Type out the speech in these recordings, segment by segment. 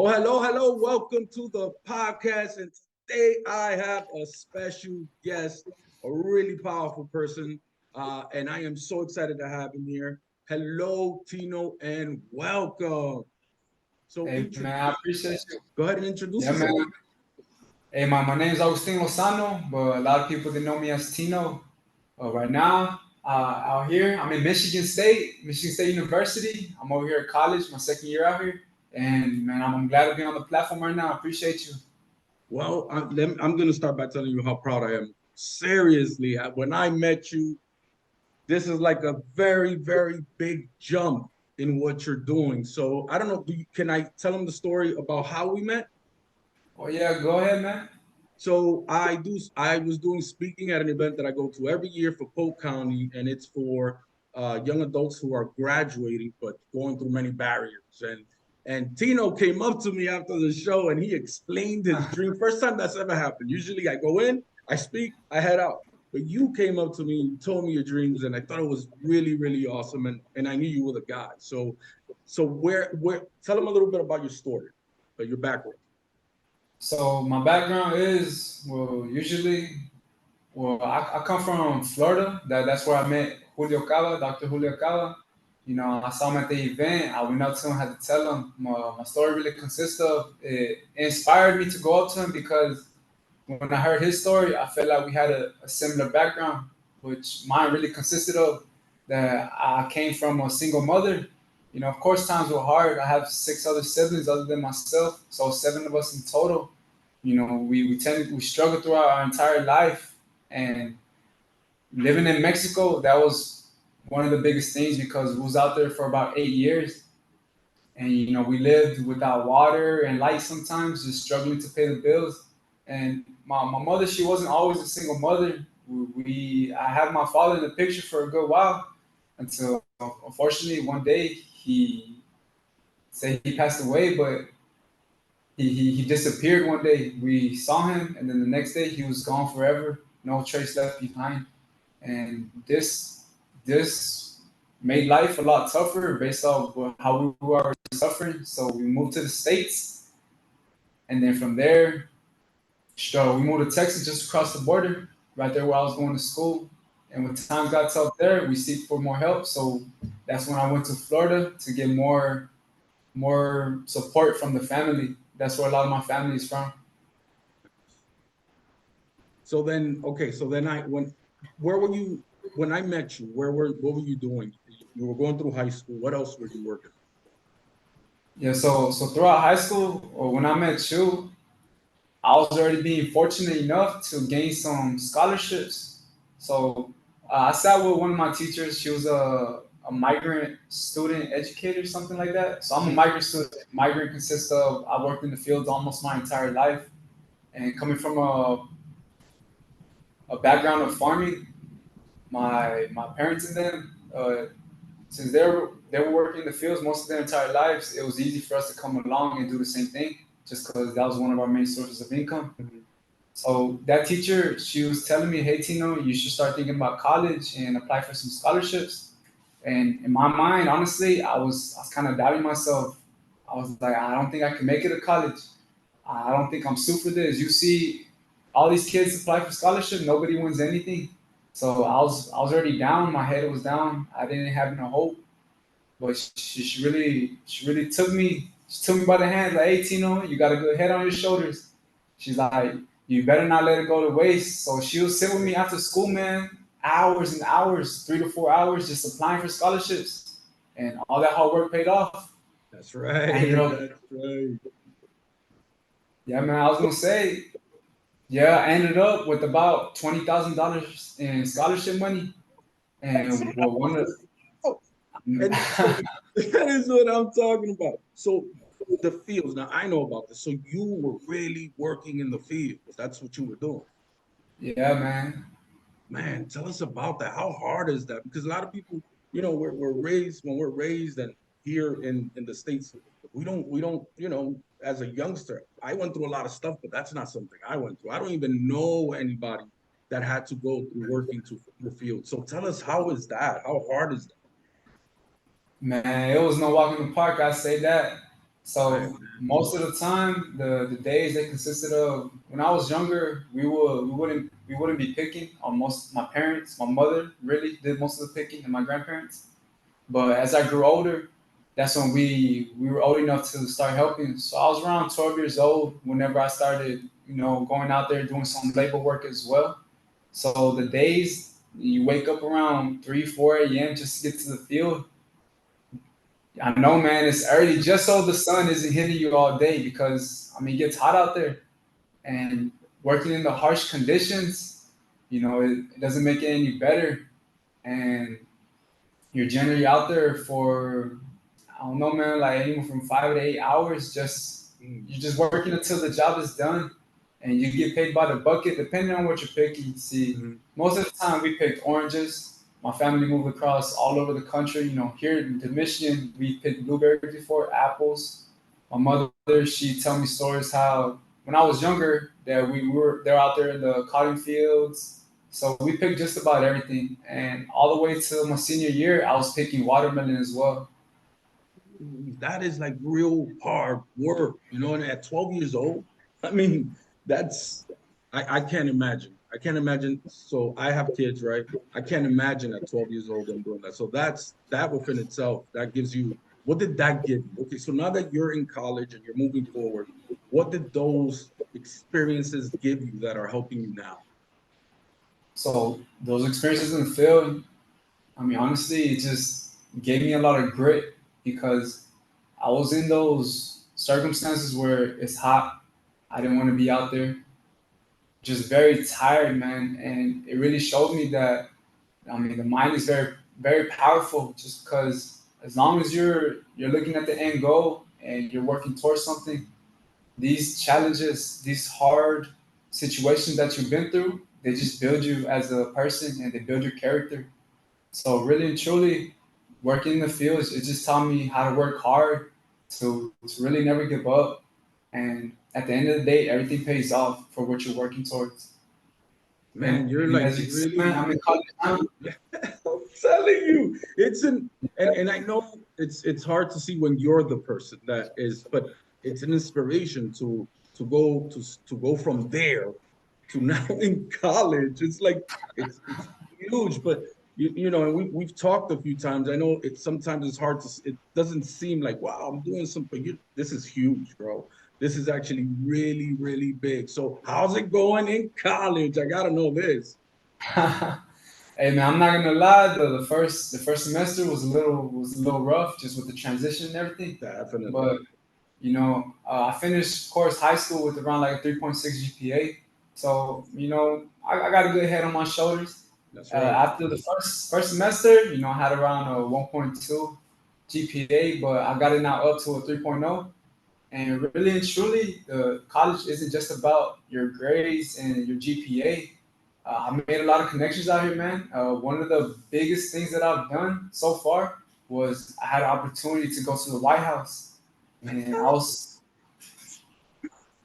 Well, hello. Welcome to the podcast. And today I have a special guest, a really powerful person. And I am so excited to have him here. Hello, Tino, and welcome. So, Hey man, I appreciate you. go ahead and introduce Yeah, man. yourself. Hey, my name is Agustin Lozano, but a lot of people they know me as Tino. Right now, out here, I'm in Michigan State University. I'm over here at college, my second year out here, and man, I'm glad to be on the platform right now. I appreciate you. Well, I'm going to start by telling you how proud I am. Seriously, when I met you, this is like a very, very big jump in what you're doing. So I don't know. Can I tell them the story about how we met? Oh yeah, go ahead, man. So I was doing speaking at an event that I go to every year for Polk County, and it's for young adults who are graduating but going through many barriers. And Tino came up to me after the show and he explained his dream. First time that's ever happened. Usually I go in, I speak, I head out. But you came up to me, told me your dreams, and I thought it was really, really awesome. And I knew you were the guy. So where tell them a little bit about your story, your background. So my background is I come from Florida. That's where I met Julio Cava, Dr. Julio Cava. You know, I saw him at the event. I went up to him, had to tell him my story really consists of. It inspired me to go up to him because when I heard his story, I felt like we had a similar background, which mine really consisted of that I came from a single mother. You know, of course, times were hard. I have six other siblings other than myself, so seven of us in total. You know, we struggled throughout our entire life, and living in Mexico, that was one of the biggest things because we was out there for about 8 years, and you know we lived without water and light sometimes, just struggling to pay the bills. And my mother, she wasn't always a single mother. I had my father in the picture for a good while until unfortunately one day he said he passed away, but he disappeared one day. We saw him, and then the next day he was gone forever, no trace left behind. And this made life a lot tougher based off how we were already suffering. So we moved to the states, and then from there, so we moved to Texas, just across the border, right there where I was going to school. And when times got tough there, we seek for more help. So that's when I went to Florida to get more support from the family. That's where a lot of my family is from. So then, okay, so then where were you when I met you? What were you doing? You were going through high school. What else were you working? Yeah, so throughout high school or when I met you, I was already being fortunate enough to gain some scholarships. So I sat with one of my teachers. She was a migrant student educator, something like that. So I'm a migrant student. Migrant consists of I worked in the fields almost my entire life, and coming from a background of farming, my parents and them, since they were working in the fields most of their entire lives, it was easy for us to come along and do the same thing, just because that was one of our main sources of income. Mhm. So that teacher, she was telling me, "Hey Tino, you should start thinking about college and apply for some scholarships." And in my mind, honestly, I was kind of doubting myself. I was like, I don't think I can make it to college. I don't think I'm suited for this. You see, all these kids apply for scholarship, nobody wins anything. So I was already down. My head was down. I didn't have no hope. But she really took me by the hand, like, "Hey Tino, you got a good head on your shoulders." She's like, "You better not let it go to waste." So she would sit with me after school, man, hours and hours, 3 to 4 hours, just applying for scholarships, and all that hard work paid off. That's I ended right. up, That's right. yeah, man. I was gonna say, yeah, I ended up with about $20,000 in scholarship money, That's and well, one of oh, and so that is what I'm talking about. So the fields. Now I know about this. So you were really working in the fields. That's what you were doing. yeah, man. Man, tell us about that. How hard is that? Because a lot of people, we're raised when we're raised and here in the States, we don't, as a youngster, I went through a lot of stuff, but that's not something I went through. I don't even know anybody that had to go through working to the field. So tell us, how is that? How hard is that? Man, it was no walk in the park. I say that. So most of the time, the days they consisted of when I was younger, we wouldn't be picking. On most my parents, my mother really did most of the picking, and my grandparents. But as I grew older, that's when we were old enough to start helping. So I was around 12 years old whenever I started, going out there doing some labor work as well. So the days you wake up around 3, 4 a.m. just to get to the field. I know, man, it's early just so the sun isn't hitting you all day because I mean it gets hot out there and working in the harsh conditions, it doesn't make it any better. And you're generally out there for I don't know, man, like anywhere from 5 to 8 hours. You're just working until the job is done, and you get paid by the bucket, depending on what you're picking. See, most of the time we picked oranges. My family moved across all over the country. Here in Michigan, we picked blueberries before, apples. My mother, she tell me stories how when I was younger that we were they're out there in the cotton fields. So we picked just about everything, and all the way to my senior year, I was picking watermelon as well. That is like real hard work, and at 12 years old, I mean, that's, I can't imagine. I can't imagine. So I have kids, right? I can't imagine at 12 years old them doing that. So that within itself, that gives you, what did that give you? Okay, so now that you're in college and you're moving forward, what did those experiences give you that are helping you now? So those experiences in the field, I mean, honestly, it just gave me a lot of grit because I was in those circumstances where it's hot. I didn't want to be out there, just very tired, man. And it really showed me that, I mean, the mind is very, very powerful just because as long as you're looking at the end goal and you're working towards something, these challenges, these hard situations that you've been through, they just build you as a person and they build your character. So really and truly, working in the fields, it just taught me how to work hard, to really never give up. And at the end of the day, everything pays off for what you're working towards. Man, And, you're and like as you can see, man, really, I'm in college now. I'm telling you, it's an and I know it's hard to see when you're the person that is, but it's an inspiration to go from there to now in college. It's like it's huge, but and we've talked a few times. I know it's sometimes it's hard to it doesn't seem like wow, I'm doing something. This is huge, bro. This is actually really, really big. So how's it going in college? I gotta know this. Hey man, I'm not gonna lie. The first semester was a little rough, just with the transition and everything. Definitely. But I finished, of course, high school with around like a 3.6 GPA. So I got a good head on my shoulders. That's right. After the first semester, I had around a 1.2 GPA, but I got it now up to a 3.0. And really and truly, the college isn't just about your grades and your GPA. I made a lot of connections out here, man. One of the biggest things that I've done so far was I had an opportunity to go to the White House, and I was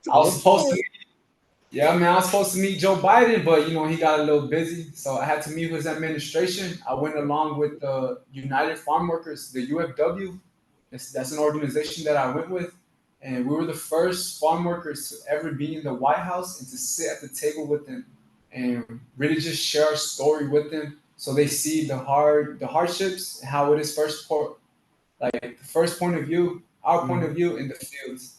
Tell us supposed more. to, yeah, man, I was supposed to meet Joe Biden, but he got a little busy, so I had to meet with his administration. I went along with the United Farm Workers, the UFW. That's an organization that I went with, and we were the first farm workers to ever be in the White House and to sit at the table with them and really just share our story with them, so they see the hardships, how it is like the first point of view, our point of Mhm. view in the fields.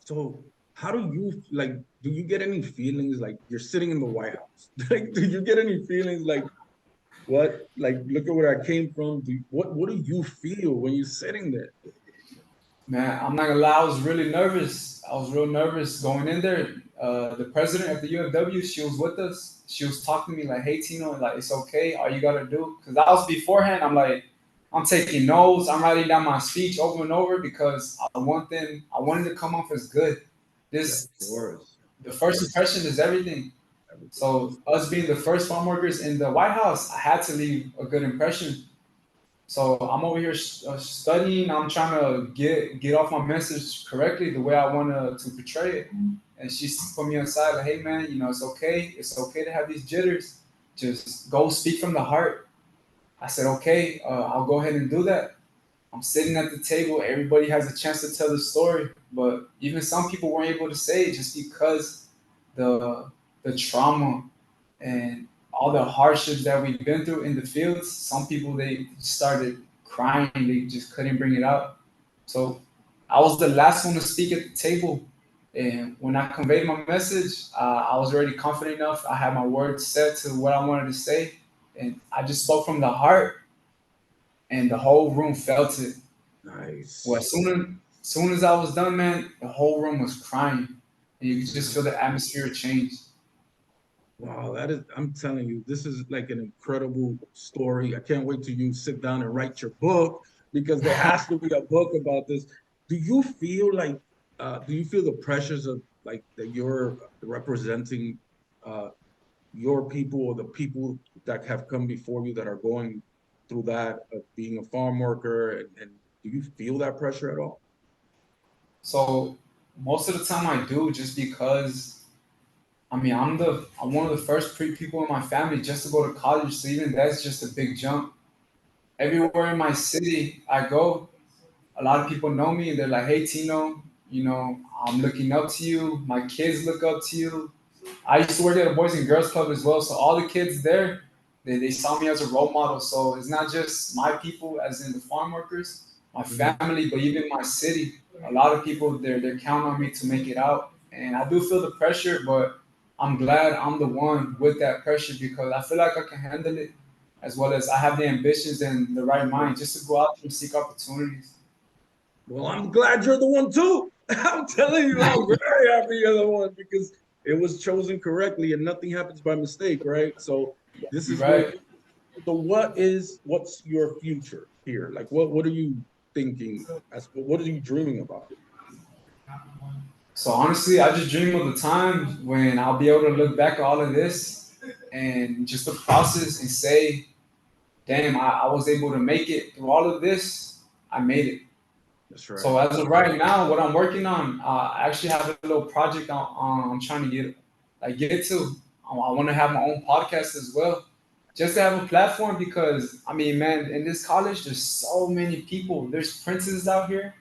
So how do you like? Do you get any feelings like you're sitting in the White House? Like, do you get any feelings like what? Like, look at where I came from. What do you feel when you're sitting there? Man, I'm not gonna lie, I was really nervous. I was real nervous going in there. The president of the UFW, she was with us. She was talking to me like, "Hey Tino, like it's okay. All you gotta do." Because I was beforehand. I'm like, I'm taking notes. I'm writing down my speech over and over because I wanted to come off as good. Yeah, of This course. The first impression is everything. Everything. So us being the first farm workers in the White House, I had to leave a good impression. So I'm over here studying. I'm trying to get off my message correctly, the way I want to portray it. And she put me aside, like, "Hey man, it's okay. It's okay to have these jitters. Just go speak from the heart." I said, "Okay, I'll go ahead and do that." I'm sitting at the table. Everybody has a chance to tell the story, but even some people weren't able to say it just because the the trauma and all the hardships that we've been through in the fields. Some people they started crying. They just couldn't bring it out. So I was the last one to speak at the table. And when I conveyed my message, I was already confident enough. I had my words set to what I wanted to say. And I just spoke from the heart, and the whole room felt it. Well, Nice. as soon as I was done, man, the whole room was crying. And you could just feel the atmosphere change. Wow, that is, I'm telling you, this is like an incredible story. I can't wait till you sit down and write your book because there has to be a book about this. Do you feel like, do you feel the pressures of like that you're representing uh, your people or the people that have come before you that are going through that of being a farm worker? And do you feel that pressure at all? So most of the time I do just because I mean I'm one of the first people in my family just to go to college, so even that's just a big jump. Everywhere in my city I go, a lot of people know me and they're like, "Hey Tino, I'm looking up to you. My kids look up to you." I used to work at a Boys and Girls Club as well, so all the kids there, they saw me as a role model. So it's not just my people, as in the farm workers, my Mhm. family, but even my city. A lot of people they're counting on me to make it out, and I do feel the pressure, but I'm glad I'm the one with that pressure because I feel like I can handle it, as well as I have the ambitions and the right mind just to go out there and seek opportunities. Well, I'm glad you're the one too. I'm telling you, I'm very happy you're the one because it was chosen correctly and nothing happens by mistake, right? So this You're is great. right. So what's your future here? Like what are you thinking as what are you dreaming about? So honestly, I just dream of the time when I'll be able to look back at all of this and just the process and say, damn, I was able to make it through all of this. I made it. That's right. So as of right now, what I'm working on, I actually have a little project I'm trying to get to. I want to have my own podcast as well, just to have a platform because I mean, man, in this college, there's so many people. There's princes out here,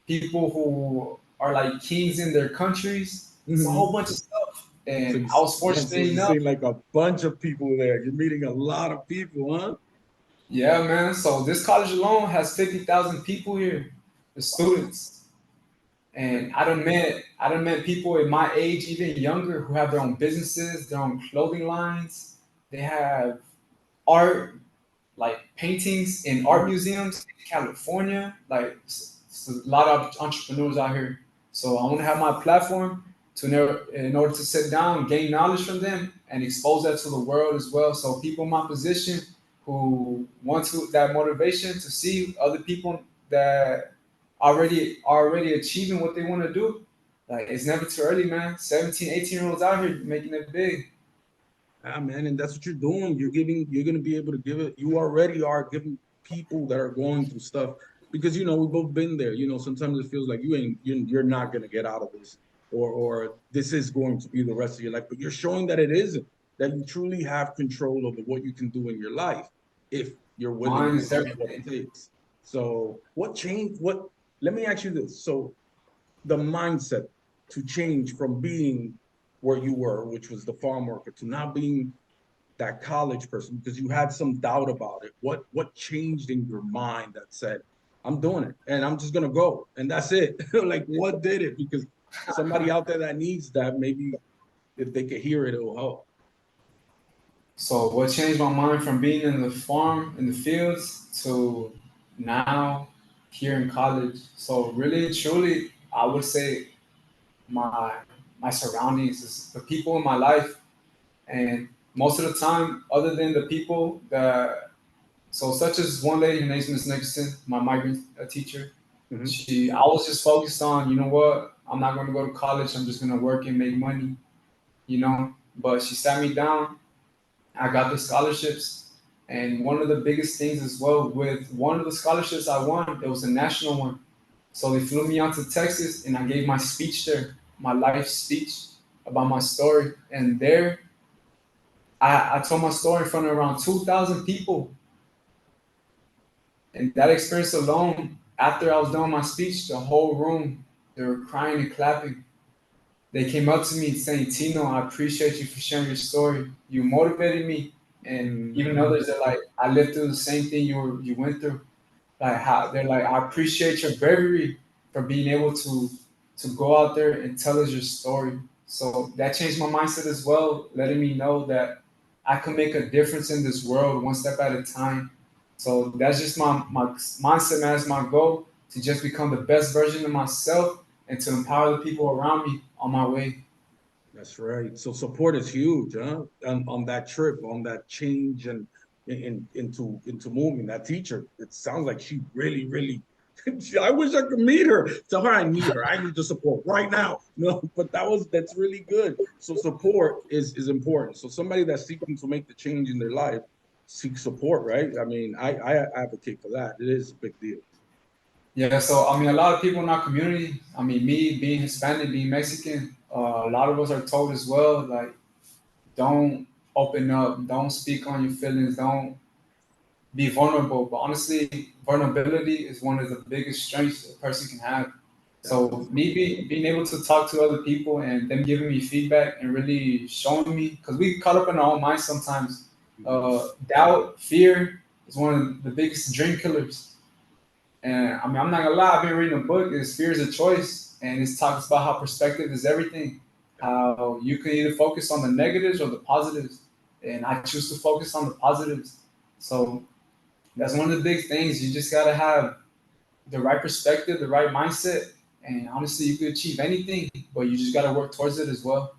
people who are like kings in their countries. It's a whole Mhm. bunch of stuff, So and I was so fortunate you enough. see like a bunch of people there. You're meeting a lot of people, huh? Yeah, man. So this college alone has 50,000 people here, the students. And I done met people in my age, even younger, who have their own businesses, their own clothing lines. They have art, like paintings in art museums in California. Like a lot of entrepreneurs out here. So I want to have my platform in order to sit down, gain knowledge from them, and expose that to the world as well. So people in my position who want to that motivation to see other people that already achieving what they want to do. Like it's never too early, man. 17, 18-year olds out here making it big. Ah, man, and that's what you're doing. You're gonna be able to give it. You already are giving people that are going through stuff because we've both been there. Sometimes it feels like you're not gonna get out of this, or this is going to be the rest of your life. But you're showing that it isn't. That you truly have control over what you can do in your life if you're willing Mine to is do what it everything. takes. So, what changed? What? Let me ask you this. So, the mindset to change from being where you were, which was the farm worker, to now being that college person because you had some doubt about it. What changed in your mind that said, I'm doing it and I'm just gonna go and that's it? Like what did it? Because somebody out there that needs that, maybe if they could hear it, it will help. So what changed my mind from being in the farm in the fields to now here in college? So really and truly, I would say my my surroundings is the people in my life, and most of the time, other than the people that such as one lady, her name's Miss Nixon, my migrant teacher. Mhm. I was just focused on, you know what, I'm not going to go to college. I'm just going to work and make money, But she sat me down. I got the scholarships. And one of the biggest things as well with one of the scholarships I won, it was a national one. So they flew me out to Texas and I gave my speech there, my life speech about my story. And there, I told my story in front of around 2,000 people. And that experience alone after I was done my speech, the whole room, they were crying and clapping. They came up to me saying, Tino, I appreciate you for sharing your story. You motivated me. And even Mm, others that like, I lived through the same thing you went through. Like how they're like, I appreciate your bravery for being able to go out there and tell us your story. So that changed my mindset as well, letting me know that I can make a difference in this world one step at a time. So that's just my mindset, man. It's my goal to just become the best version of myself and to empower the people around me on my way. that's right. So support is huge, huh? On that trip, on that change and into moving. That teacher, it sounds like she really, really. I wish I could meet her. Tell her I need her. I need the support right now. No, but that's really good. So support is important. So somebody that's seeking to make the change in their life seek support, right? I mean, I advocate for that. It is a big deal. Yeah, so I mean, a lot of people in our community, I mean, me being Hispanic, being Mexican, a lot of us are told as well, like, don't open up, don't speak on your feelings, don't be vulnerable. But honestly, vulnerability is one of the biggest strengths a person can have. So Definitely. being able to talk to other people and them giving me feedback and really showing me, because we caught up in our own minds sometimes. Mhm. Doubt, fear is one of the biggest dream killers. And I mean, I'm not gonna lie, I've been reading a book, it's Fear is a Choice, and it talks about how perspective is everything. How you can either focus on the negatives or the positives. And I choose to focus on the positives. So that's one of the big things. You just gotta have the right perspective, the right mindset, and honestly, you can achieve anything, but you just gotta work towards it as well.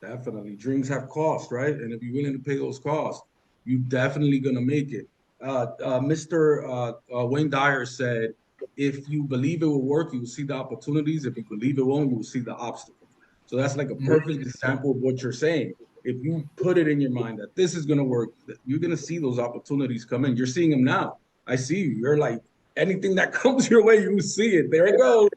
Definitely. Dreams have cost, right? And if you're willing to pay those costs, you definitely gonna make it. Mr. Wayne Dyer said, if you believe it will work, you will see the opportunities. If you believe it won't, you will see the obstacles. So that's like a perfect example of what you're saying. If you put it in your mind that this is gonna work, that you're gonna see those opportunities come in. You're seeing them now. I see you. You're like anything that comes your way, you see it. There it goes.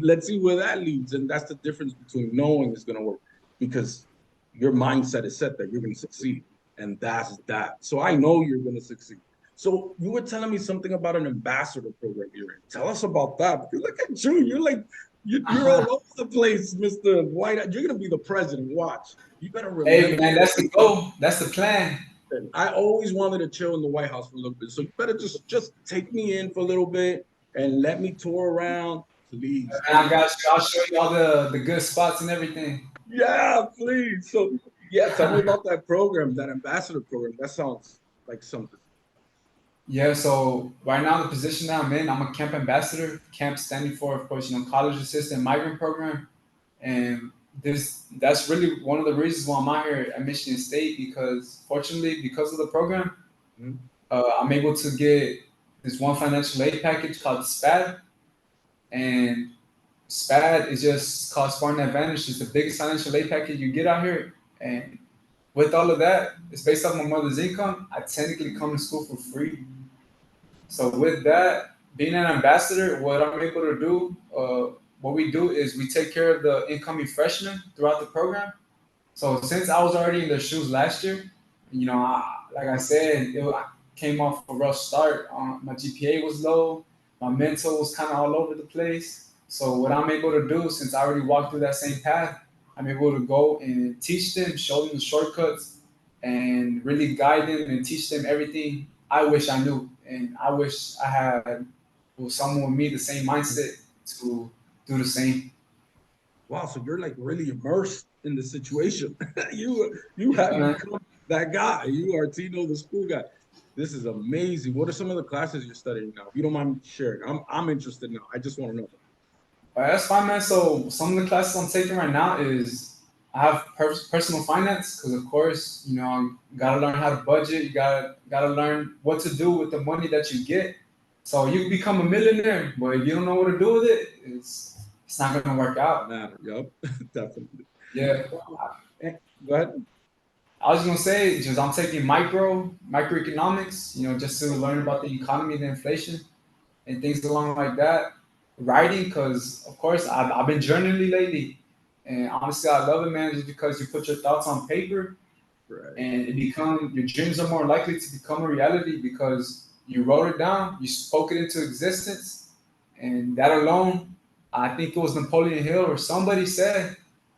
Let's see where that leads. And that's the difference between knowing it's gonna work because your mindset is set that you're going to succeed. And that's that. So I know you're going to succeed. So you were telling me something about an ambassador program you're in. Tell us about that. Because look at you. You're like, you're all over the place, Mr. White. You're going to be the president. Watch. You better Hey remember. man, that's the goal. That's the plan. I always wanted to chill in the White House for a little bit. So you better just take me in for a little bit and let me tour around. Please, And I please. got you. I'll show you all the good spots and everything. Yeah, please. So, yeah, tell me about that program, that ambassador program. That sounds like something. Yeah, so right now the position that I'm in, I'm a camp ambassador. Camp standing for, of course, college assistant migrant program. And that's really one of the reasons why I'm out here at Michigan State because fortunately, because of the program, Mhm. I'm able to get this one financial aid package called SPAD. And SPAD is just called Spartan Advantage. It's the biggest financial aid package you get out here. And with all of that, it's based off my mother's income. I technically come to school for free. So with that, being an ambassador, what I'm able to do, what we do is we take care of the incoming freshmen throughout the program. So since I was already in their shoes last year, like I said, I came off a rough start. My GPA was low. My mental was kind of all over the place. So what I'm able to do, since I already walked through that same path, I'm able to go and teach them, show them the shortcuts, and really guide them and teach them everything I wish I knew. And I wish I had someone with me the same mindset to do the same. Wow, so you're like really immersed in the situation. You have Yeah, become that guy. You are Tino, the school guy. This is amazing. What are some of the classes you're studying now? If you don't mind sharing, I'm interested now. I just want to know. all right, that's fine, man. So some of the classes I'm taking right now is I have personal finance because, of course, gotta learn how to budget. You gotta learn what to do with the money that you get. So you can become a millionaire, but if you don't know what to do with it, it's not gonna work out. Matter. Yup, definitely. Yeah, Eh, Go ahead. I was gonna say just I'm taking microeconomics, just to learn about the economy, the inflation, and things along like that. Writing, because of course I've been journaling lately, and honestly I love it, man. Just because you put your thoughts on paper, Right. and your dreams are more likely to become a reality because you wrote it down, you spoke it into existence, And that alone, I think it was Napoleon Hill or somebody said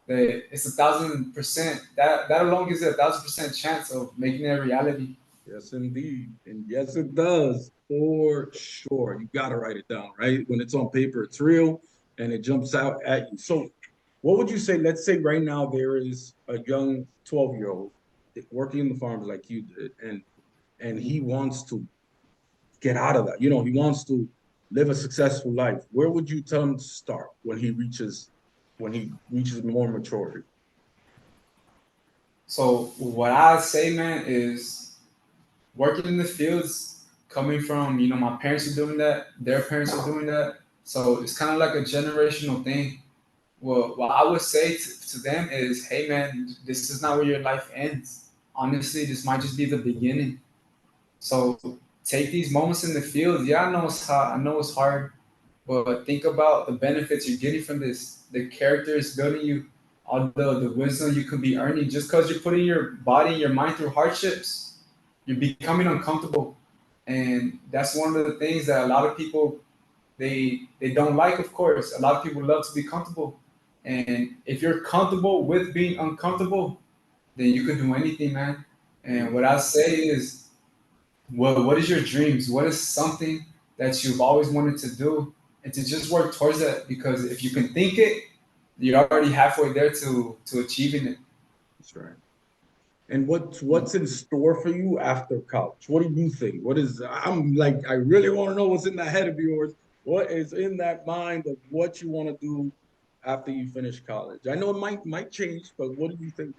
that it's 1,000%. That alone gives it 1,000% chance of making it a reality. Yes, indeed. And yes, it does for sure. You got to write it down, right? When it's on paper, it's real and it jumps out at you. So, what would you say? Let's say right now there is a young 12-year-old working in the farms like you did, and he wants to get out of that. You know, he wants to live a successful life. Where would you tell him to start when he reaches more maturity? So what I say, man, is working in the fields, coming from, my parents are doing that, their parents are doing that. So it's kind of like a generational thing. Well, what I would say to them is, hey, man, this is not where your life ends. Honestly, this might just be the beginning. So take these moments in the field. Yeah, I know it's hard. I know it's hard, but think about the benefits you're getting from this. The character is building you, all the wisdom you could be earning just because you're putting your body and your mind through hardships. You're becoming uncomfortable, and that's one of the things that a lot of people they don't like. Of course, a lot of people love to be comfortable, and if you're comfortable with being uncomfortable, then you can do anything, man. And what I say is, what is your dreams? What is something that you've always wanted to do, and to just work towards that? Because if you can think it, you're already halfway there to achieving it. That's right. And what's in store for you after college? What do you think? What is I'm like I really want to know what's in that head of yours. What is in that mind of what you want to do after you finish college? I know it might change, but what do you think?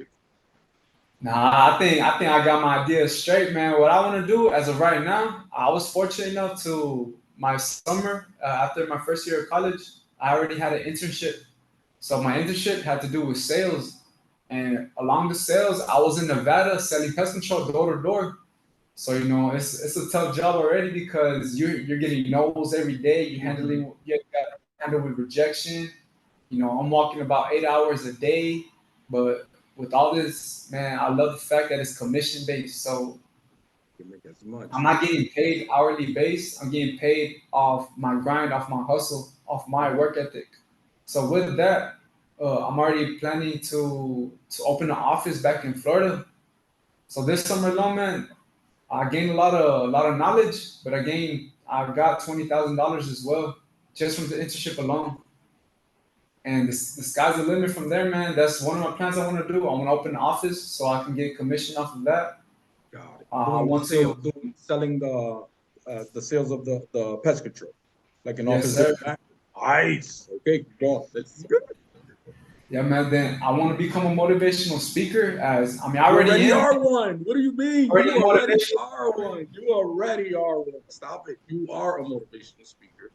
Nah, I think I got my ideas straight, man. What I want to do as of right now, I was fortunate enough to my summer after my first year of college, I already had an internship. So my internship had to do with sales, and along the sales, I was in Nevada selling pest control door to door. So it's a tough job already because you're getting no's every day. Mhm. You got to handle with rejection. I'm walking about 8 hours a day, but with all this, man, I love the fact that it's commission based. So You make as I'm much. not getting paid hourly based. I'm getting paid off my grind, off my hustle, off my Mhm. work ethic. So with that, I'm already planning to open an office back in Florida. So this summer alone, man, I gained a lot of knowledge, but I got $20,000 as well just from the internship alone. And the sky's the limit from there, man. That's one of my plans I want to do. I want to open an office so I can get commission off of that. Got it. I Doing the want sale, to, doing selling the sales of the pest control, like an yes, office sir. there. Nice. Okay, keep going. This is good. Yeah, man. Then I want to become a motivational speaker. As I mean, I You already already am. are one. What do you mean? Already You a already motivation. are one. You already are one. Stop it. You are a motivational speaker.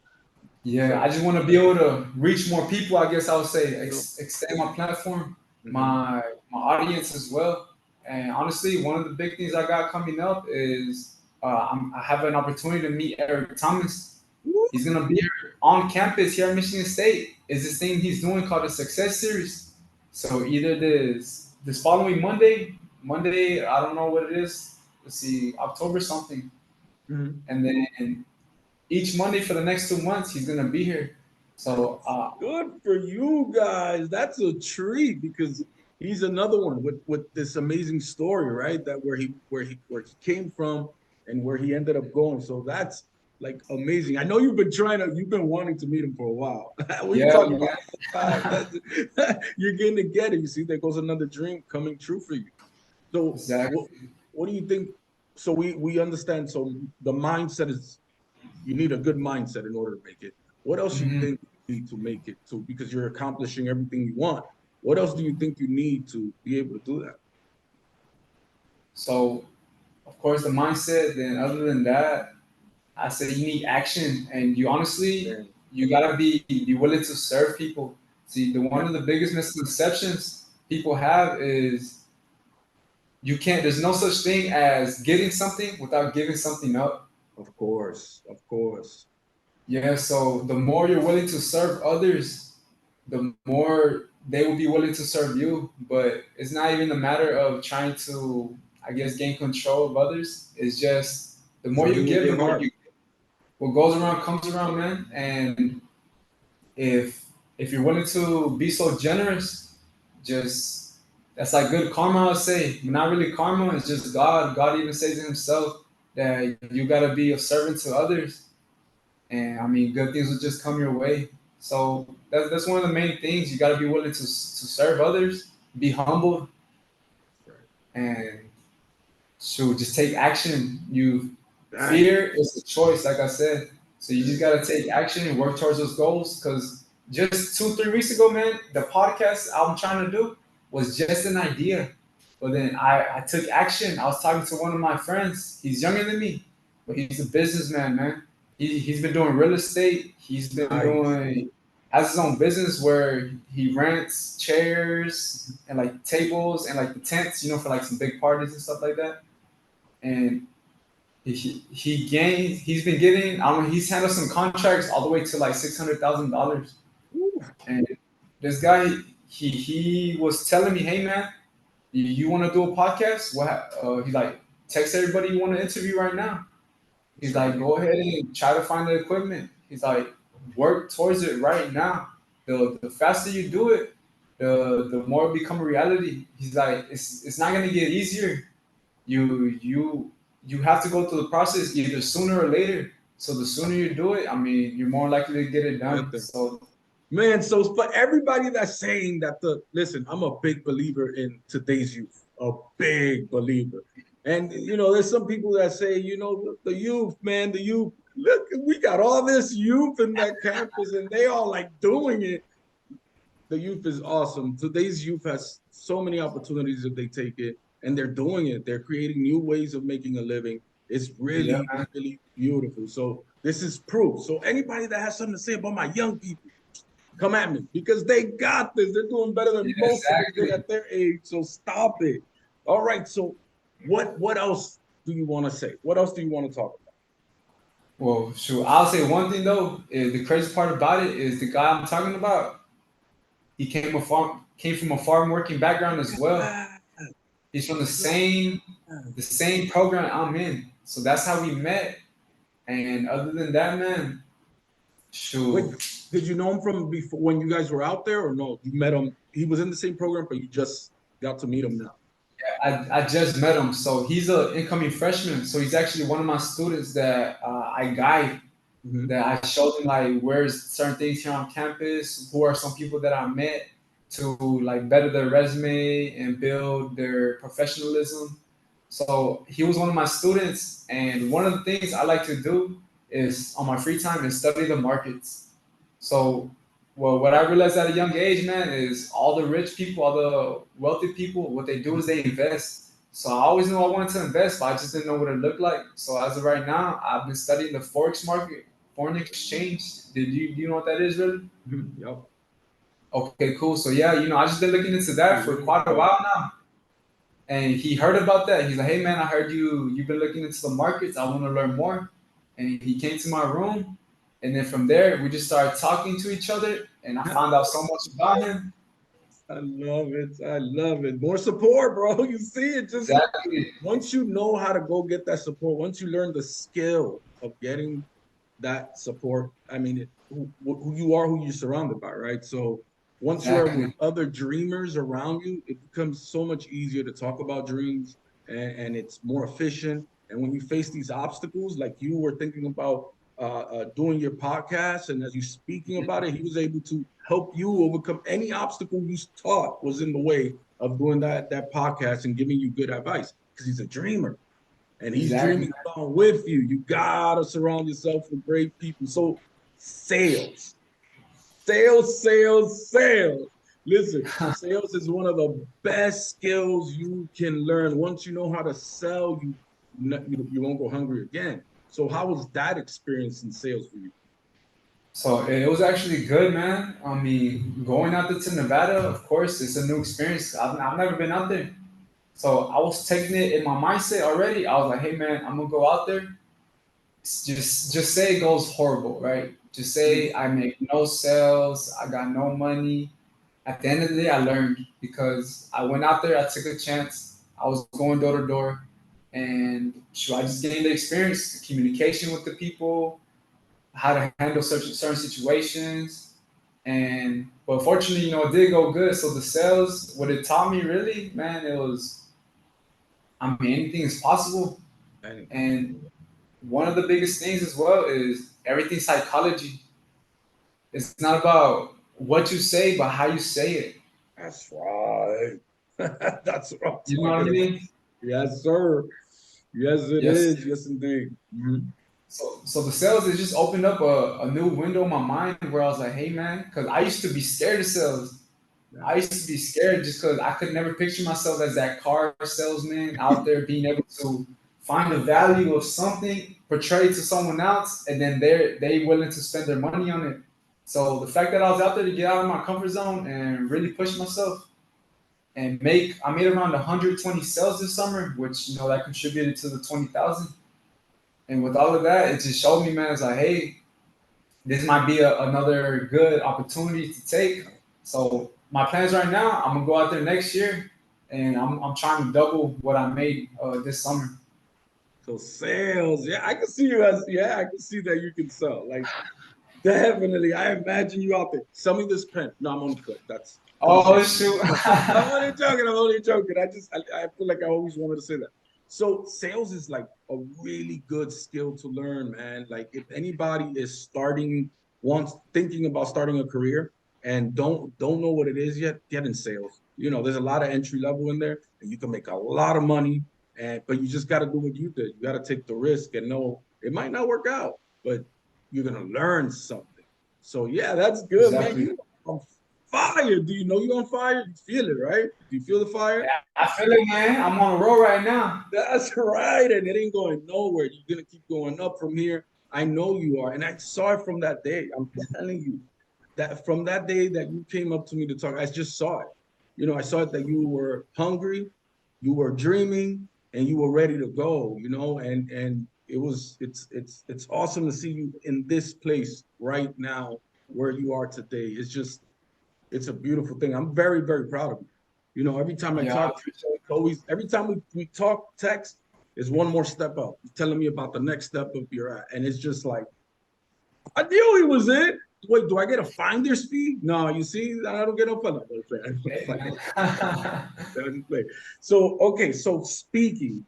Yeah, So, I just want to be able to reach more people. I guess I would say so extend my platform, mhm. my audience as well. And honestly, one of the big things I got coming up is I have an opportunity to meet Eric Thomas. Woo. He's gonna be here on campus here at Michigan State. Is this thing he's doing called the Success Series. So either this following Monday, I don't know what it is. Let's see, October something, Mhm. and then each Monday for the next 2 months, he's gonna be here. So Good for you guys. That's a treat because he's another one with this amazing story, right? That where he came from and where he ended up going. So that's like amazing. I know you've been wanting to meet him for a while. We've yeah, talked man. about it all the time. You're getting to get it. You see, there goes another dream coming true for you. So Exactly. what do you think? So we understand. So the mindset is you need a good mindset in order to make it. What else you Mhm. think you need to make it to because you're accomplishing everything you want? What else do you think you need to be able to do that? So of course the mindset. Then other than that, I say you need action, and you honestly Then you gotta be willing to serve people. See, the one yeah, of the biggest misconceptions people have is you can't. There's no such thing as getting something without giving something up. of course, of course. Yeah. So the more you're willing to serve others, the more they will be willing to serve you. But it's not even a matter of trying to, I guess, gain control of others. It's just the more you Serving with give, the your more heart. you. what goes around comes around, man. And if you're willing to be so generous, just that's like good karma, I would say. But not really karma, it's just God. God even says it himself that you gotta be a servant to others. And I mean good things will just come your way. So that's one of the main things. You gotta be willing to serve others, be humble, and shoot, just take action. You That, fear is a choice, like I said. So you just gotta take action and work towards those goals. Because just 2, 3 weeks ago, man, the podcast I'm trying to do was just an idea. But then I took action. I was talking to one of my friends. He's younger than me, but he's a businessman, man. He's been doing real estate. He's been nice. doing has his own business where he rents chairs and like tables and like the tents, for like some big parties and stuff like that. And he's been getting he's handled some contracts all the way to like $600,000. Ooh, And this guy he was telling me, hey man, you want to do a podcast? He's like, text everybody you want to interview right now. that's He's like, right. go ahead and try to find the equipment. He's like, work towards it right now. The faster you do it, the more it become a reality. He's like, it's not gonna get easier. You have to go through the process either sooner or later. So the sooner you do it, I mean, you're more likely to get it Get done. there. So Man, so for everybody that's saying that listen, I'm a big believer in today's youth, a big believer. And there's some people that say, the youth, man, the youth, look, we got all this youth in that campus and they all like doing it. The youth is awesome. Today's youth has so many opportunities if they take it, and they're doing it. They're creating new ways of making a living. It's yeah, really, man. really beautiful. So this is proof. So anybody that has something to say about my young people, come at me because they got this. They're doing better than Yeah, most of us did exactly. at their age. So stop it. All right. So what else do you want to say? What else do you want to talk about? Well, sure. I'll say one thing though. Is the crazy part about it is the guy I'm talking about. He came from a farm working background as well. Ah, He's from ah. the same program I'm in. So that's how we met. And other than that, man, Wait, shoot. did you know him from before when you guys were out there or no? You met him. He was in the same program, but you just got to meet him now. I just met him. So he's an incoming freshman. So he's actually one of my students that I guide. Mhm. That I showed him like where's certain things here on campus. Who are some people that I met to like better their resume and build their professionalism. So he was one of my students, and one of the things I like to do is on my free time is study the markets. So, well, what I realized at a young age, man, is all the rich people, all the wealthy people, what they do is they invest. So I always knew I wanted to invest, but I just didn't know what it looked like. So as of right now, I've been studying the forex market, foreign exchange. Do you know what that is, really? Mhm. Yep. Okay, cool. So yeah, I just been looking into Hey, that for what is quite a that? while now. And he heard about that. He's like, "Hey man, I heard you've been looking into the markets. I want to learn more." And he came to my room, and then from there we just started talking to each other, and I found out so much about him. I love it. I love it. More support, bro. You see it. Just Exactly. once you know how to go get that support, once you learn the skill of getting that support, I mean, who you are, who you're surrounded by, right? So once you are with Exactly. other dreamers around you, it becomes so much easier to talk about dreams and it's more efficient. And when you face these obstacles, like you were thinking about doing your podcast, and as you're speaking about it, he was able to help you overcome any obstacle you thought was in the way of doing that podcast and giving you good advice because he's a dreamer and he's Exactly. dreaming along with you. You gotta surround yourself with great people. So sales, sales. Listen, sales is one of the best skills you can learn. Once you know how to sell, you won't go hungry again. So how was that experience in sales for you? So it was actually good, man. I mean, going out there to Nevada, of course, it's a new experience. I've never been out there. So I was taking it in my mindset already. I was like, hey man, I'm gonna go out there. Just say it goes horrible, right? Just Mhm. say I make no sales, I got no money. At the end of the day, I learned because I went out there, I took a chance. I was going door to door, and sure, I just gained the experience, the communication with the people. how to handle certain situations. And but fortunately, it did go good. So the sales, what it taught me really, man, it was, I mean, anything is possible. And And one of the biggest things as well is everything psychology. It's not about what you say, but how you say it. that's right. That's what I'm You know what I talking about. mean? Yes, sir. Yes, it Yes. is. Yes, indeed. Mhm. So the sales, it just opened up a new window in my mind where I was like, hey man, because I used to be scared of sales. I Yeah. used to be scared just because I could never picture myself as that car salesman out there being able to find the value of something portrayed to someone else, and then they willing to spend their money on it. So the fact that I was out there to get out of my comfort zone and really push myself and I made around 120 sales this summer, which that contributed to the 20,000. And with all of that, it just showed me, man, it's like, hey, this might be another good opportunity to take. So my plans right now, I'm gonna go out there next year, and I'm trying to double what I made this summer. So sales, yeah, I can see you as, yeah, I can see that you can sell. Like definitely, I imagine you out there. Sell me this pen. No, I'm only playing. That's Oh bullshit. shoot! I'm only joking. I'm only joking. I feel like I always wanted to say that. So sales is like a really good skill to learn, man. Like if anybody is wants thinking about starting a career and don't know what it is yet, get in sales. There's a lot of entry level in there, and you can make a lot of money. And but you just got to do what you did. You got to take the risk and know it might not work out, but you're gonna learn something. So yeah, that's good, man. Exactly. You on fire. Do you know you're on fire? You feel it, right? Do you feel the fire? Yeah, I feel it, man. I'm on a roll right now. That's right. And it ain't going nowhere. You're gonna keep going up from here. I know you are. And I saw it from that day. I'm telling you that from that day that you came up to me to talk, I just saw it. I saw it that you were hungry, you were dreaming, and you were ready to go, and it's awesome to see you in this place right now where you are today. It's a beautiful thing. I'm very, very proud of you. Every time I Yeah, I talk to you, appreciate it's always every time we talk text is one more step up. You're telling me about the next step of your at. And it's just like, I knew he was it. Wait, do I get a finder's fee? No, you see, I don't get no fun. I don't it, play. man. I just play. So, okay, so speaking,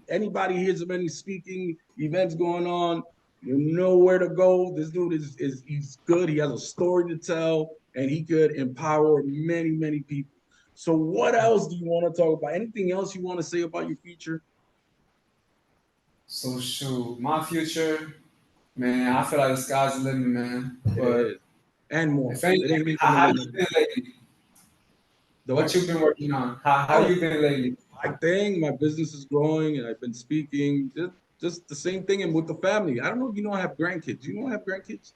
anybody hears of any speaking events going on, you know where to go. This dude is he's good. He has a story to tell, and he could empower many, many people. So, what else do you want to talk about? Anything else you want to say about your future? So shoot, my future, man. I feel like the sky's the limit, man. It But is, and more. if anything, It ain't even the how limit. you been lately? The What what? you been working on? How Oh, you been lately? my thing. My business is growing, and I've been speaking. Just the same thing, and with the family. I don't know if you know I have grandkids. You know I have grandkids.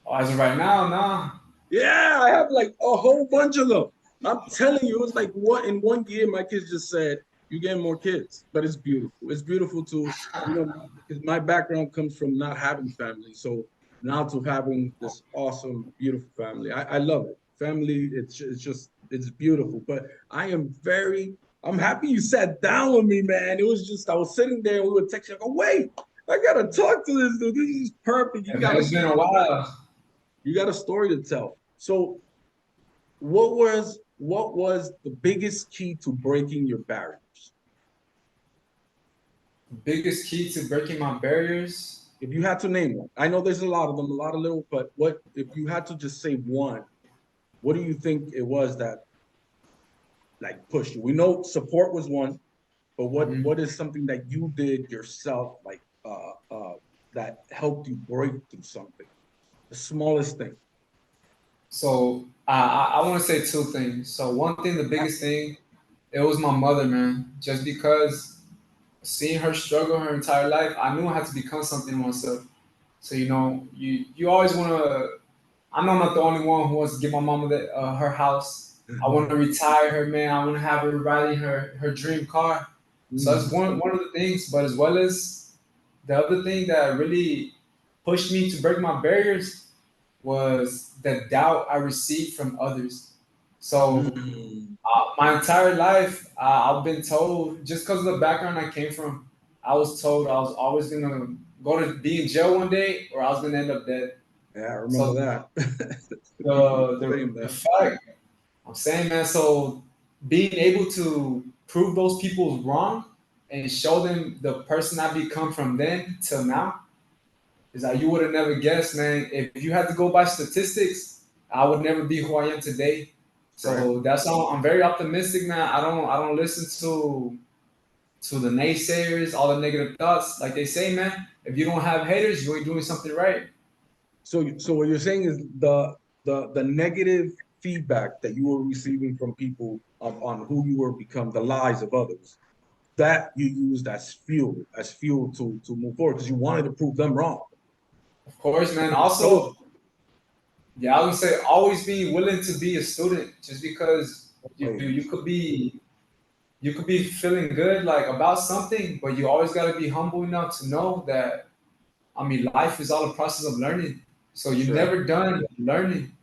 Oh, as of right now, nah. Yeah, I have like a whole bunch of them. I'm telling you, it's like what in one year my kids just said, "You getting more kids," but it's beautiful. It's beautiful to because my background comes from not having family, so now to having this awesome, beautiful family, I love it. Family, it's beautiful. But I'm happy you sat down with me, man. It was just I was sitting there and we were texting. I go, wait, I gotta talk to this dude. This is perfect. Yeah, man, it's been a while. You got a story to tell. So what was the biggest key to breaking your barriers? Biggest key to breaking my barriers. If you had to name one, I know there's a lot of them, a lot of little, but what if you had to just say one? What do you think it was that like pushed you? We know support was one, but Mhm. what is something that you did yourself, like that helped you break through something? The smallest thing. So I want to say two things. So one thing, the biggest thing, it was my mother, man. Just because seeing her struggle her entire life, I knew I had to become something myself. So you always want to. I know I'm not the only one who wants to give my mama her house. I want to retire her, man. I want to have her riding her dream car. So that's Mm. one of the things. But as well as the other thing that really pushed me to break my barriers was the doubt I received from others. So Mm. my entire life, I've been told, just because of the background I came from, I was told I was always gonna go to be in jail one day, or I was gonna end up dead. Yeah, I remember So that. the fact I'm saying, man, so being able to prove those people wrong and show them the person I become from then till now is that you would have never guessed, man. If you had to go by statistics, I would never be who I am today. Right. So that's all. I'm very optimistic, man. I don't listen to the naysayers, all the negative thoughts. Like they say, man, if you don't have haters, you ain't doing something right. So what you're saying is the negative feedback that you were receiving from people on who you were become, the lies of others, that you used as fuel to move forward because you wanted to prove them wrong. Of course, man. And you showed Also, yeah, I would say always be willing to be a student, just because you them. you could be you could be feeling good like about something, but you always got to be humble enough to know that I mean life is all a process of learning. So you're Sure. never done learning.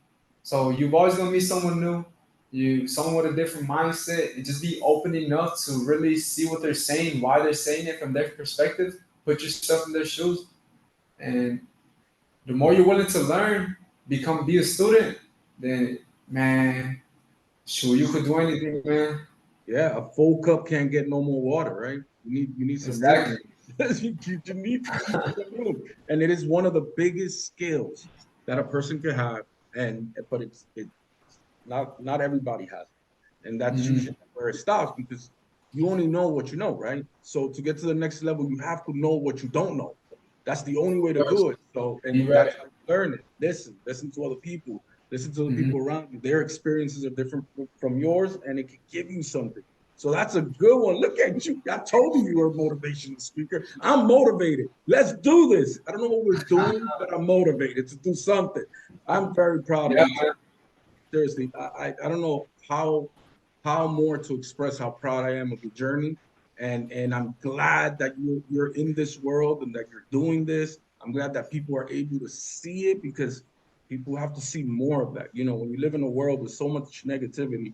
So you've always gonna meet someone new, someone with a different mindset, and just be open enough to really see what they're saying, why they're saying it from their perspective. Put yourself in their shoes, and the more you're willing to learn, be a student, then man, sure you could do anything, man. Yeah, a full cup can't get no more water, right? You need some room. Exactly. You need to keep some room. And it is one of the biggest skills that a person can have. But it's not everybody has it. And that's Mhm. usually where it stops because you only know what you know, right? So to get to the next level, you have to know what you don't know. That's the only way to do it. So, and You're that's right. how you learn it. Listen to other people. Listen to the Mhm. people around you. Their experiences are different from yours, and it can give you something. So that's a good one. Look at you. I told you were a motivational speaker. I'm motivated. Let's do this. I don't know what we're doing, but I'm motivated to do something. I'm very proud of Yeah, you. Seriously, I don't know how more to express how proud I am of your journey, and I'm glad that you're in this world and that you're doing this. I'm glad that people are able to see it because people have to see more of that. You know, when you live in a world with so much negativity,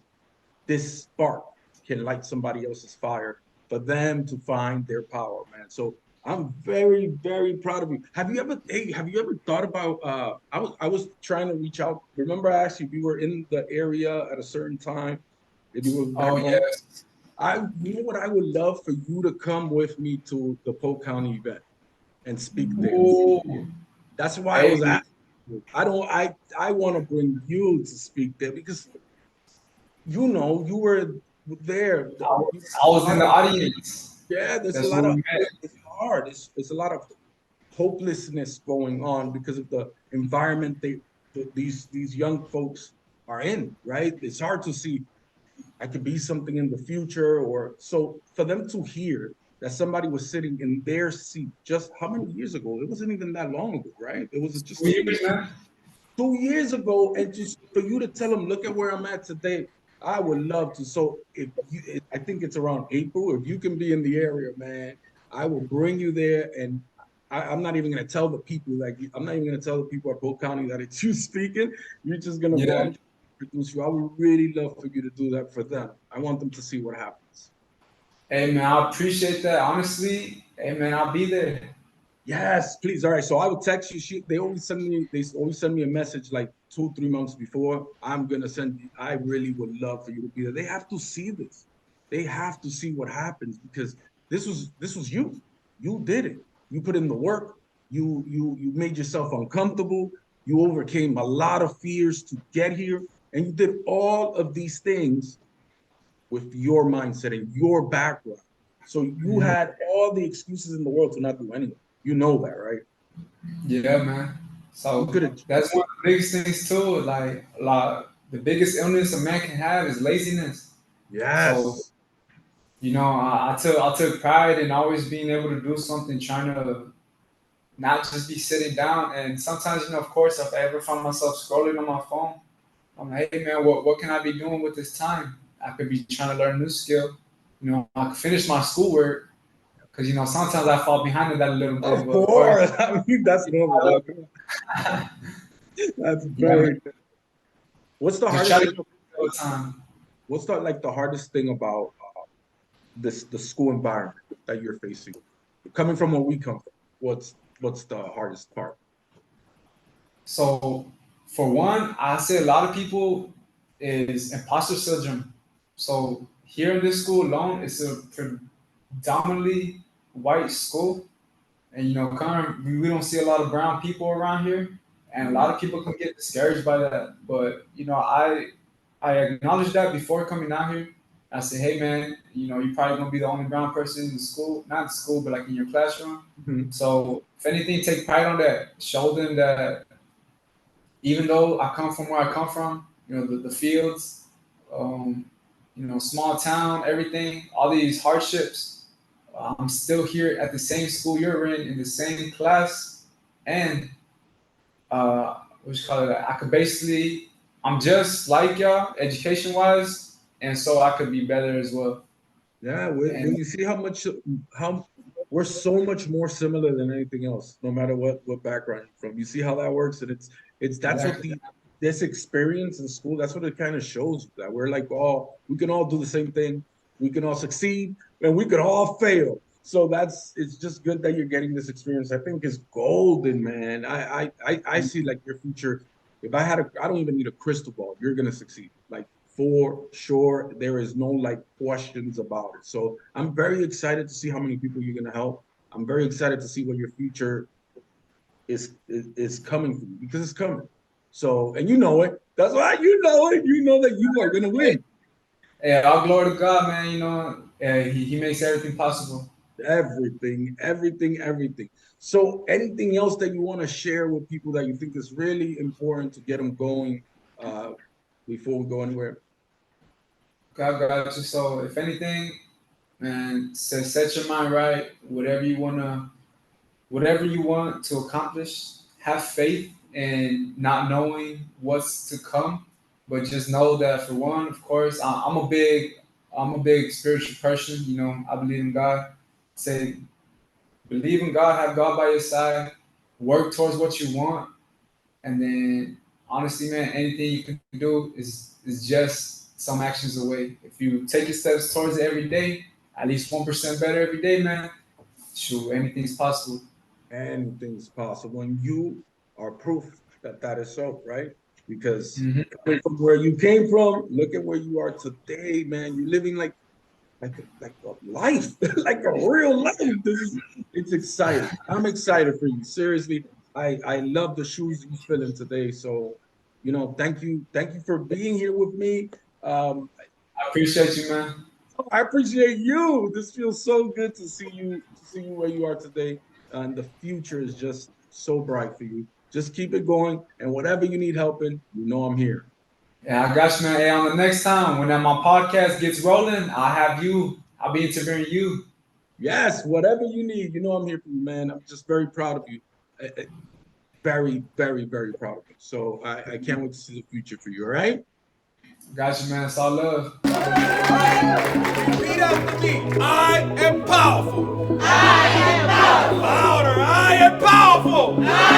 this spark can light somebody else's fire for them to find their power, man. So I'm very, very proud of you. Have you ever thought about I was trying to reach out. Remember I asked you if you were in the area at a certain time, if you were oh back home? yes. You know what I would love for you to come with me to the Polk County event and speak there. Ooh. That's why I was Hey, asking you. I want to bring you to speak there because you were there. I You was, got I a was lot in the of audience. yeah. There's a That's lot where we of met. it's hard. It's a lot of hopelessness going on because of the environment these young folks are in. Right? It's hard to see. I could be something in the future, or so for them to hear that somebody was sitting in their seat just how many years ago? It wasn't even that long ago, right? It was just 2 years, man. 2 years ago, and just for you to tell them, look at where I'm at today. I would love to. So I think it's around April. If you can be in the area, man, I will bring you there. And I'm not even gonna tell the people I'm not even gonna tell the people at Polk County that it's you speaking. You're just gonna go. Yeah. I'm introduce you. I would really love for you to do that for them. I want them to see what happens. Hey man, I appreciate that. Honestly, hey man, I'll be there. Yes, please. All right. So I would text you. They always send me a message like 2, 3 months before. I'm gonna send you. I really would love for you to be there. They have to see this. They have to see what happens because this was you. You did it. You put in the work. You made yourself uncomfortable. You overcame a lot of fears to get here, and you did all of these things with your mindset and your background. So you Mhm. had all the excuses in the world to not do anything. You know that, right? Yeah, man. You So could have. that's one of the biggest things too. Like the biggest illness a man can have is laziness. So Yes. I took pride in always being able to do something, trying to not just be sitting down. And sometimes, of course, if I ever find myself scrolling on my phone, I'm like, hey man, what can I be doing with this time? I could be trying to learn a new skill. I could finish my schoolwork because sometimes I fall behind in that a little bit. Of But of course, course. I mean, that's normal, I man. That's yeah, man, very good. What's the just try hardest to thing? get all the time. What's the hardest thing about the school environment that you're facing? Coming from where we come from, what's the hardest part? So, for one, I say a lot of people is imposter syndrome. So here in this school alone, it's a predominantly white school, and kind of we don't see a lot of brown people around here, and a lot of people can get discouraged by that. But I acknowledge that before coming out here. I say, hey man, you're probably gonna be the only brown person in the school, not in school, but like in your classroom. Mhm. So if anything, take pride on that. Show them that even though I come from where I come from, the fields, um, small town, everything, all these hardships, I'm still here at the same school you're in the same class, and what you call it? I could basically, I'm just like y'all, education wise, and so I could be better as well. Yeah, when And you see how we're so much more similar than anything else, no matter what background you're from. You see how that works, and it's that's what exactly, the this experience in school, that's what it kind of shows you, that we're like, oh, we can all do the same thing, we can all succeed, and we can all fail. So it's just good that you're getting this experience. I think is golden, man. I see like your future. If I don't even need a crystal ball. You're gonna succeed. Like for sure. There is no like questions about it. So I'm very excited to see how many people you're gonna help. I'm very excited to see what your future is coming for you, because it's coming. So, and you know it. That's why you know it. You know that you are gonna win. hey, all glory to God, man. He makes everything possible. Everything, everything, everything. So, anything else that you want to share with people that you think is really important to get them going uh, before we go anywhere? God got you. So if anything, man, set your mind right. Whatever you want to accomplish, have faith in not knowing what's to come, but just know that for one, of course, I'm a big spiritual person. I believe in God. Say, believe in God, have God by your side, work towards what you want, and then honestly, man, anything you can do is just some actions away. If you take your steps towards it every day, at least 1% better every day, man. Sure, anything's possible. Anything's possible, and you are proof that that is so, right? Because Hmm. coming from where you came from, look at where you are today, man. You're living like a life, like a real life. It's exciting. I'm excited for you. Seriously, I love the shoes you fill in today. So, thank you for being here with me. Um, I appreciate you, man. I appreciate you. This feels so good to see you where you are today. And the future is just so bright for you. Just keep it going, and whatever you need help in, I'm here. Yeah, I got you, man. Hey, on the next time when my podcast gets rolling, I'll have you. I'll be interviewing you. Yes, whatever you need, I'm here for you, man. I'm just very proud of you. Very, very, very proud of you. So I can't wait to see the future for you. All right. Got you, man. It's all love. Repeat after me. I am powerful. I am powerful. Louder. I am powerful.